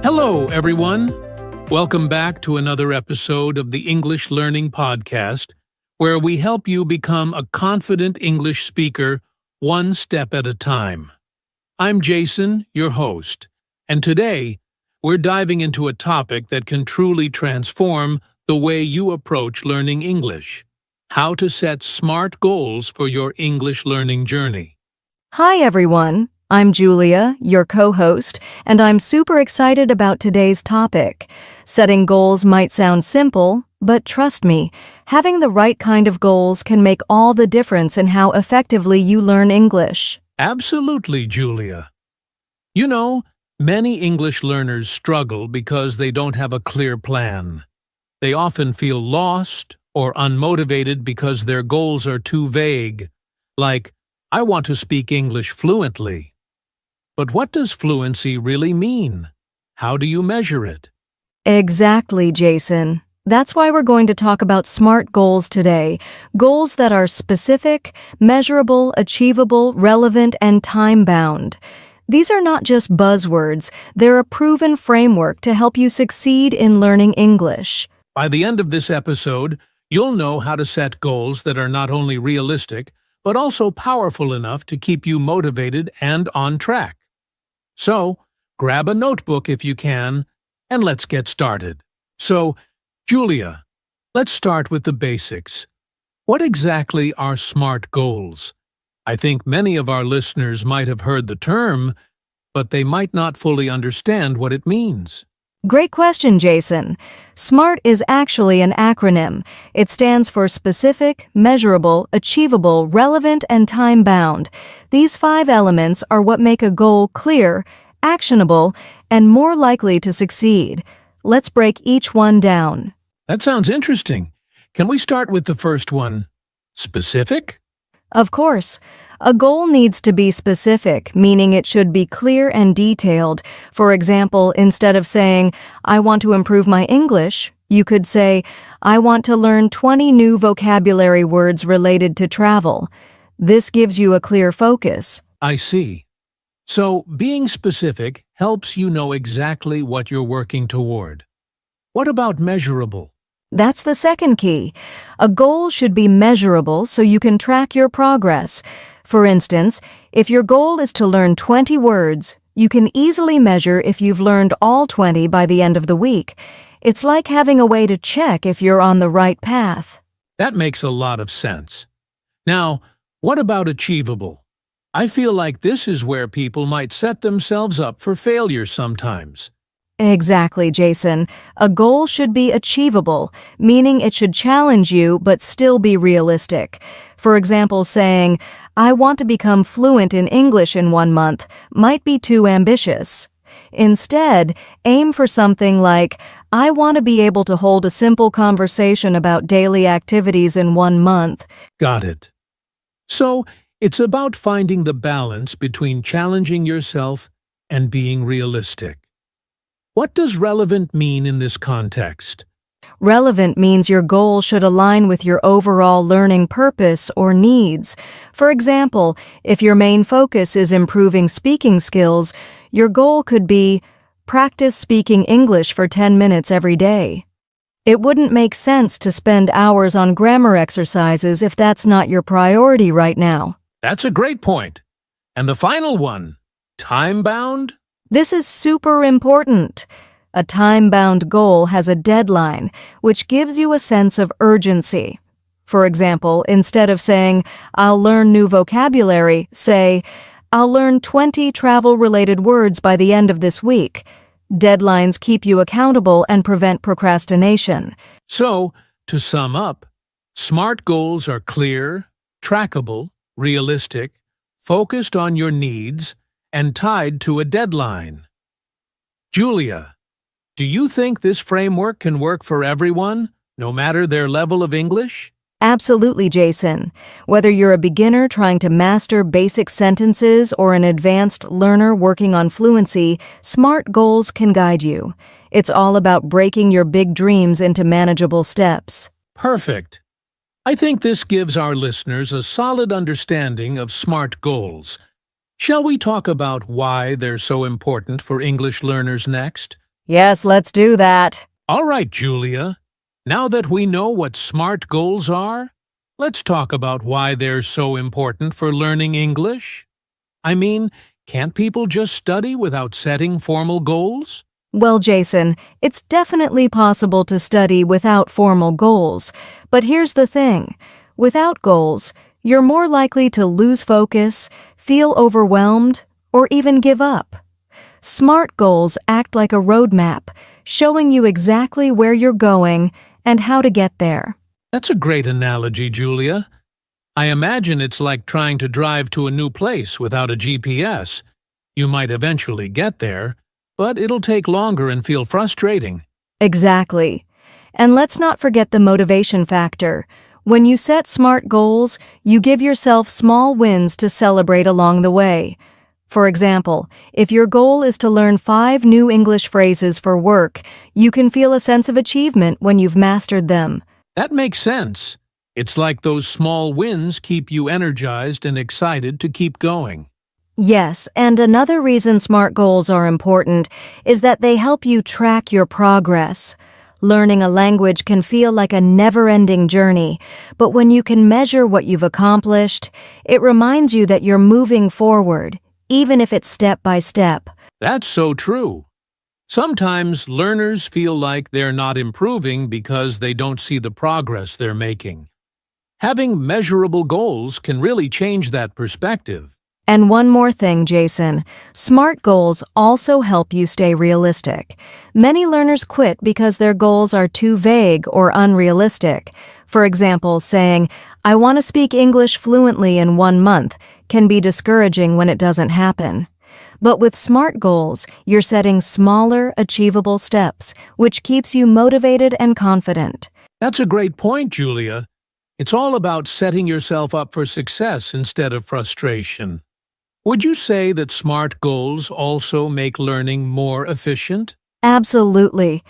Hello, everyone. Welcome back to another episode of the English Learning Podcast, where we help you become a confident English speaker one step at a time. I'm Jason, your host, and today we're diving into a topic that can truly transform the way you approach learning English: how to set SMART goals for your English learning journey. Hi, everyone. I'm Julia, your co-host, and I'm super excited about today's topic. Setting goals might sound simple, but trust me, having the right kind of goals can make all the difference in how effectively you learn English. Absolutely, Julia. You know, many English learners struggle because they don't have a clear plan. They often feel lost or unmotivated because their goals are too vague, like, I want to speak English fluently. But what does fluency really mean? How do you measure it? Exactly, Jason. That's why we're going to talk about SMART goals today. Goals that are specific, measurable, achievable, relevant, and time-bound. These are not just buzzwords. They're a proven framework to help you succeed in learning English. By the end of this episode, you'll know how to set goals that are not only realistic, but also powerful enough to keep you motivated and on track. So, grab a notebook if you can, and let's get started. So, Julia, let's start with the basics. What exactly are SMART goals? I think many of our listeners might have heard the term, but they might not fully understand what it means. Great question, Jason. SMART is actually an acronym. It stands for specific, measurable, achievable, relevant, and time-bound. These 5 elements are what make a goal clear, actionable, and more likely to succeed. Let's break each one down. That sounds interesting. Can we start with the first one? Specific? Of course. A goal needs to be specific, meaning it should be clear and detailed. For example, instead of saying, I want to improve my English, you could say, I want to learn 20 new vocabulary words related to travel. This gives you a clear focus. I see. So, being specific helps you know exactly what you're working toward. What about measurable? That's the second key. A goal should be measurable so you can track your progress. For instance, if your goal is to learn 20 words, you can easily measure if you've learned all 20 by the end of the week. It's like having a way to check if you're on the right path. That makes a lot of sense. Now, what about achievable? I feel like this is where people might set themselves up for failure sometimes. Exactly, Jason. A goal should be achievable, meaning it should challenge you but still be realistic. For example, saying, I want to become fluent in English in 1 month might be too ambitious. Instead, aim for something like, I want to be able to hold a simple conversation about daily activities in 1 month. Got it. So, it's about finding the balance between challenging yourself and being realistic. What does relevant mean in this context? Relevant means your goal should align with your overall learning purpose or needs. For example, if your main focus is improving speaking skills, your goal could be practice speaking English for 10 minutes every day. It wouldn't make sense to spend hours on grammar exercises if that's not your priority right now. That's a great point. And the final one, time-bound? This is super important. A time-bound goal has a deadline, which gives you a sense of urgency. For example, instead of saying, I'll learn new vocabulary, say, I'll learn 20 travel-related words by the end of this week. Deadlines keep you accountable and prevent procrastination. So, to sum up, SMART goals are clear, trackable, realistic, focused on your needs, and tied to a deadline. Julia, do you think this framework can work for everyone, no matter their level of English? Absolutely, Jason. Whether you're a beginner trying to master basic sentences or an advanced learner working on fluency, SMART goals can guide you. It's all about breaking your big dreams into manageable steps. Perfect. I think this gives our listeners a solid understanding of SMART goals. Shall we talk about why they're so important for English learners next? Yes, let's do that. All right, Julia. Now that we know what SMART goals are, let's talk about why they're so important for learning English. I mean, can't people just study without setting formal goals? Well, Jason, it's definitely possible to study without formal goals. But here's the thing. Without goals, you're more likely to lose focus, feel overwhelmed, or even give up. SMART goals act like a roadmap, showing you exactly where you're going and how to get there. That's a great analogy, Julia. I imagine it's like trying to drive to a new place without a GPS. You might eventually get there, but it'll take longer and feel frustrating. Exactly. And let's not forget the motivation factor. When you set SMART goals, you give yourself small wins to celebrate along the way. For example, if your goal is to learn 5 new English phrases for work, you can feel a sense of achievement when you've mastered them. That makes sense. It's like those small wins keep you energized and excited to keep going. Yes, and another reason SMART goals are important is that they help you track your progress. Learning a language can feel like a never-ending journey, but when you can measure what you've accomplished, it reminds you that you're moving forward, even if it's step by step. That's so true. Sometimes learners feel like they're not improving because they don't see the progress they're making. Having measurable goals can really change that perspective. And one more thing, Jason. SMART goals also help you stay realistic. Many learners quit because their goals are too vague or unrealistic. For example, saying, "I want to speak English fluently in 1 month," can be discouraging when it doesn't happen. But with SMART goals, you're setting smaller, achievable steps, which keeps you motivated and confident. That's a great point, Julia. It's all about setting yourself up for success instead of frustration. Would you say that SMART goals also make learning more efficient? Absolutely.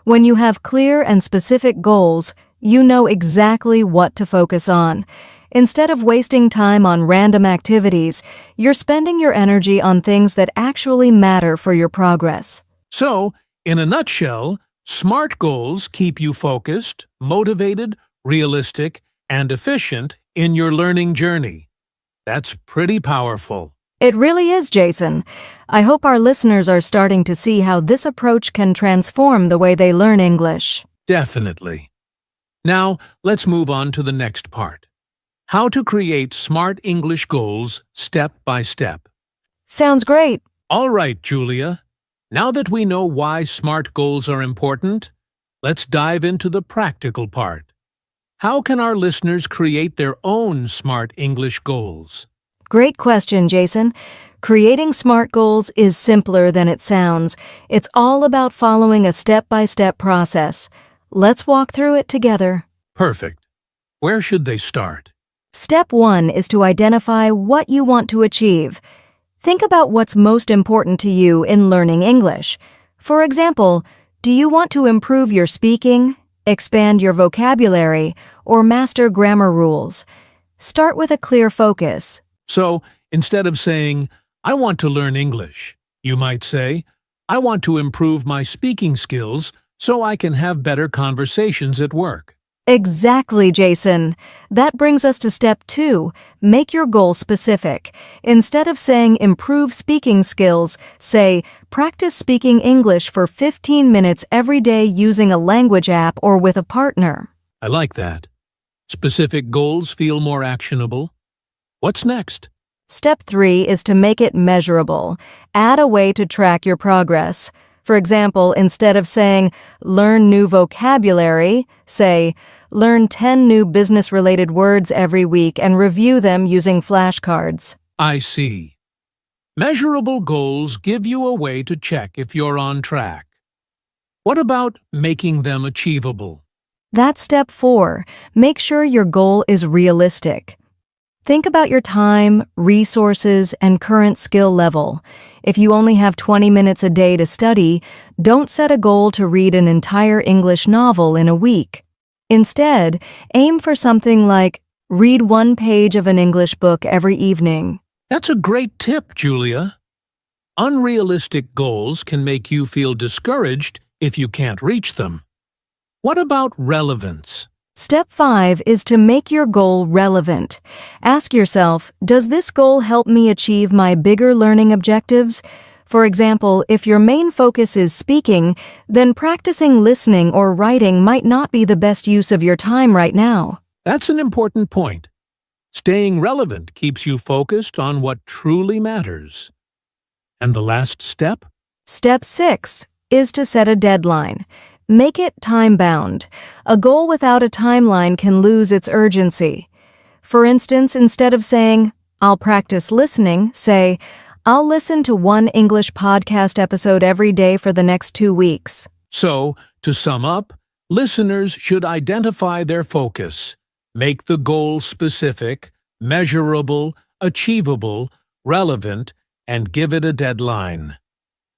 When you have clear and specific goals, you know exactly what to focus on. Instead of wasting time on random activities, you're spending your energy on things that actually matter for your progress. So, in a nutshell, SMART goals keep you focused, motivated, realistic, and efficient in your learning journey. That's pretty powerful. It really is, Jason. I hope our listeners are starting to see how this approach can transform the way they learn English. Definitely. Now, let's move on to the next part. How to create SMART English goals step by step. Sounds great. All right, Julia. Now that we know why SMART goals are important, let's dive into the practical part. How can our listeners create their own SMART English goals? Great question, Jason. Creating SMART goals is simpler than it sounds. It's all about following a step-by-step process. Let's walk through it together. Perfect. Where should they start? Step 1 is to identify what you want to achieve. Think about what's most important to you in learning English. For example, do you want to improve your speaking, expand your vocabulary, or master grammar rules? Start with a clear focus. So, instead of saying, "I want to learn English," you might say, "I want to improve my speaking skills so I can have better conversations at work." Exactly, Jason. That brings us to step 2. Make your goal specific. Instead of saying improve speaking skills, say practice speaking English for 15 minutes every day using a language app or with a partner. I like that. Specific goals feel more actionable. What's next? Step 3 is to make it measurable. Add a way to track your progress. For example, instead of saying, learn new vocabulary, say, learn 10 new business-related words every week and review them using flashcards. I see. Measurable goals give you a way to check if you're on track. What about making them achievable? That's step 4. Make sure your goal is realistic. Think about your time, resources, and current skill level. If you only have 20 minutes a day to study, don't set a goal to read an entire English novel in a week. Instead, aim for something like read 1 page of an English book every evening. That's a great tip, Julia. Unrealistic goals can make you feel discouraged if you can't reach them. What about relevance? Step 5 is to make your goal relevant. Ask yourself, does this goal help me achieve my bigger learning objectives? For example, if your main focus is speaking, then practicing listening or writing might not be the best use of your time right now. That's an important point. Staying relevant keeps you focused on what truly matters. And the last step? Step 6 is to set a deadline. Make it time-bound. A goal without a timeline can lose its urgency. For instance, instead of saying, "I'll practice listening," say, "I'll listen to one English podcast episode every day for the next 2 weeks." So, to sum up, listeners should identify their focus, make the goal specific, measurable, achievable, relevant, and give it a deadline.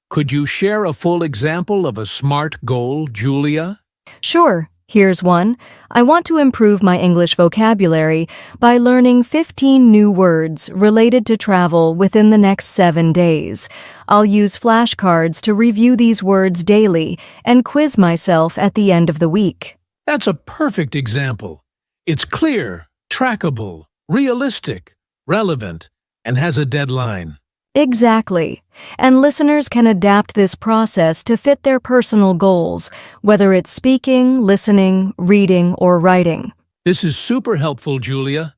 Could you share a full example of a SMART goal, Julia? Sure, here's one. I want to improve my English vocabulary by learning 15 new words related to travel within the next 7 days. I'll use flashcards to review these words daily and quiz myself at the end of the week. That's a perfect example. It's clear, trackable, realistic, relevant, and has a deadline. Exactly. And listeners can adapt this process to fit their personal goals, whether it's speaking, listening, reading, or writing. This is super helpful, Julia.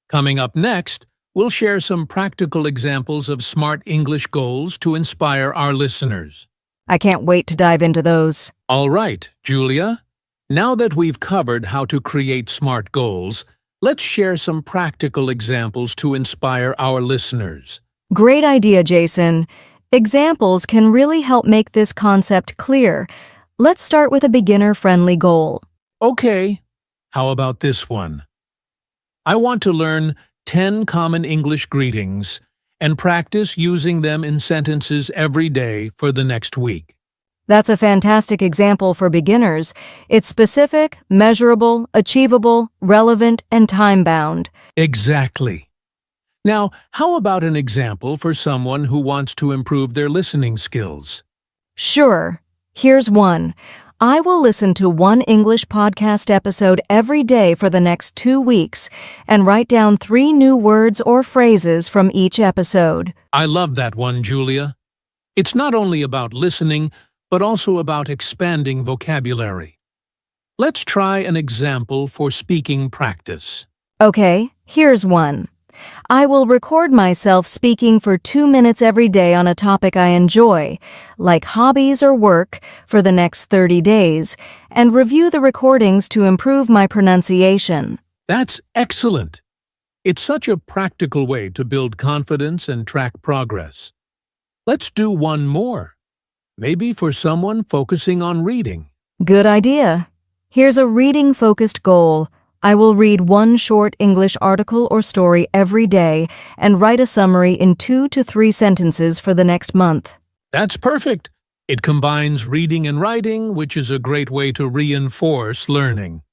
Coming up next, we'll share some practical examples of SMART English goals to inspire our listeners. I can't wait to dive into those. All right, Julia. Now that we've covered how to create SMART goals, let's share some practical examples to inspire our listeners. Great idea, Jason. Examples can really help make this concept clear. Let's start with a beginner-friendly goal. Okay, how about this one? I want to learn 10 common English greetings and practice using them in sentences every day for the next week. That's a fantastic example for beginners. It's specific, measurable, achievable, relevant, and time-bound. Exactly. Now, how about an example for someone who wants to improve their listening skills? Sure. Here's one. I will listen to one English podcast episode every day for the next 2 weeks and write down 3 new words or phrases from each episode. I love that one, Julia. It's not only about listening, but also about expanding vocabulary. Let's try an example for speaking practice. Okay, here's one. I will record myself speaking for 2 minutes every day on a topic I enjoy, like hobbies or work, for the next 30 days, and review the recordings to improve my pronunciation. That's excellent. It's such a practical way to build confidence and track progress. Let's do one more. Maybe for someone focusing on reading. Good idea. Here's a reading-focused goal. I will read one short English article or story every day and write a summary in 2 to 3 sentences for the next month. That's perfect. It combines reading and writing, which is a great way to reinforce learning.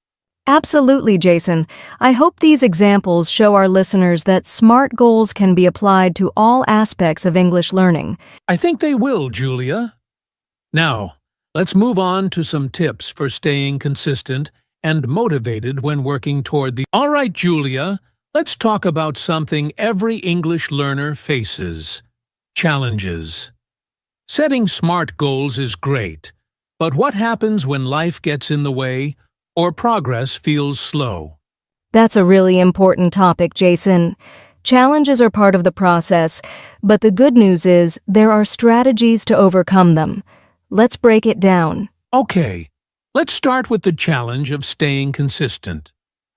Absolutely, Jason. I hope these examples show our listeners that SMART goals can be applied to all aspects of English learning. I think they will, Julia. Now, let's move on to some tips for staying consistent and motivated when working toward the... All right, Julia, let's talk about something every English learner faces: challenges. Setting SMART goals is great, but what happens when life gets in the way or progress feels slow? That's a really important topic, Jason. Challenges are part of the process, but the good news is there are strategies to overcome them. Let's break it down. Okay. Let's start with the challenge of staying consistent.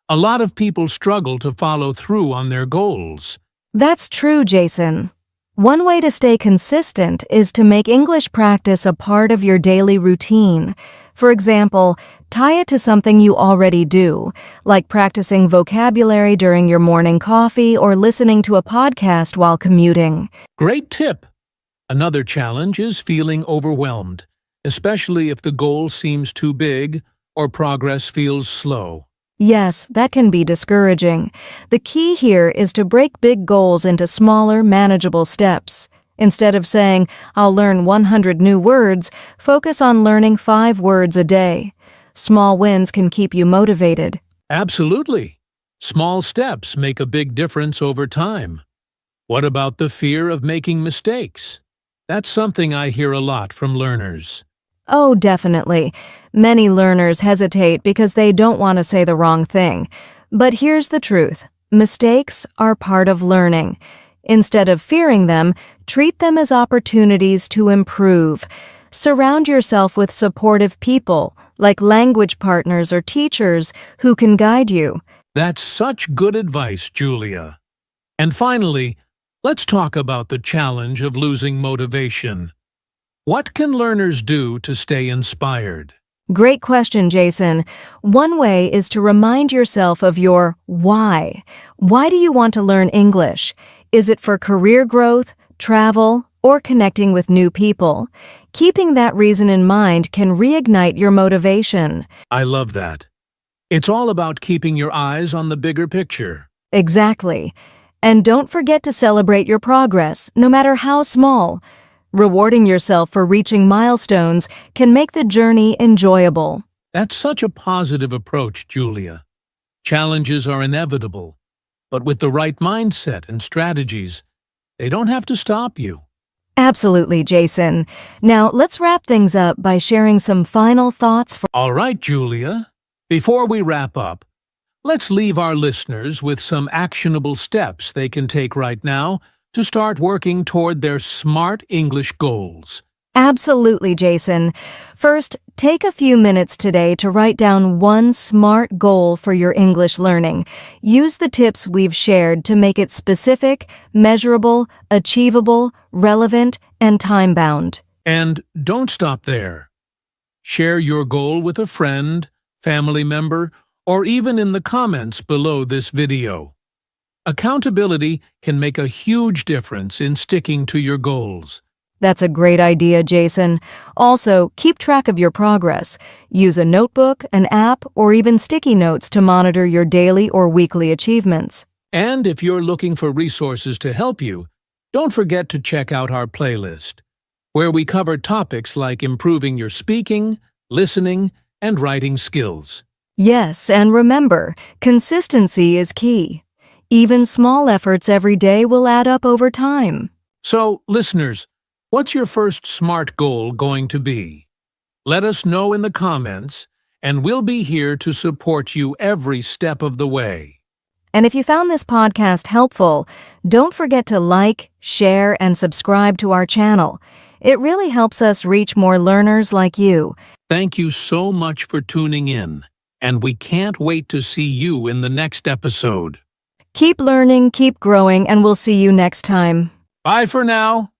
A lot of people struggle to follow through on their goals. That's true, Jason. One way to stay consistent is to make English practice a part of your daily routine. For example, tie it to something you already do, like practicing vocabulary during your morning coffee or listening to a podcast while commuting. Great tip! Another challenge is feeling overwhelmed, especially if the goal seems too big or progress feels slow. Yes, that can be discouraging. The key here is to break big goals into smaller, manageable steps. Instead of saying, I'll learn 100 new words, focus on learning 5 words a day. Small wins can keep you motivated. Absolutely. Small steps make a big difference over time. What about the fear of making mistakes? That's something I hear a lot from learners. Oh, definitely. Many learners hesitate because they don't want to say the wrong thing. But here's the truth. Mistakes are part of learning. Instead of fearing them, treat them as opportunities to improve. Surround yourself with supportive people, like language partners or teachers, who can guide you. That's such good advice, Julia. And finally, let's talk about the challenge of losing motivation. What can learners do to stay inspired? Great question, Jason. One way is to remind yourself of your why. Why do you want to learn English? Is it for career growth, travel, or connecting with new people? Keeping that reason in mind can reignite your motivation. I love that. It's all about keeping your eyes on the bigger picture. Exactly. And don't forget to celebrate your progress, no matter how small. Rewarding yourself for reaching milestones can make the journey enjoyable. That's such a positive approach, Julia. Challenges are inevitable, but with the right mindset and strategies, they don't have to stop you. Absolutely, Jason. Now, let's wrap things up by sharing some final thoughts for... All right, Julia. Before we wrap up, let's leave our listeners with some actionable steps they can take right now to start working toward their smart English goals. Absolutely, Jason. First, take a few minutes today to write down one SMART goal for your English learning. Use the tips we've shared to make it specific, measurable, achievable, relevant, and time-bound. And don't stop there. Share your goal with a friend, family member, or even in the comments below this video. Accountability can make a huge difference in sticking to your goals. That's a great idea, Jason. Also, keep track of your progress. Use a notebook, an app, or even sticky notes to monitor your daily or weekly achievements. And if you're looking for resources to help you, don't forget to check out our playlist, where we cover topics like improving your speaking, listening, and writing skills. Yes, and remember, consistency is key. Even small efforts every day will add up over time. So, listeners, what's your first SMART goal going to be? Let us know in the comments, and we'll be here to support you every step of the way. And if you found this podcast helpful, don't forget to like, share, and subscribe to our channel. It really helps us reach more learners like you. Thank you so much for tuning in, and we can't wait to see you in the next episode. Keep learning, keep growing, and we'll see you next time. Bye for now.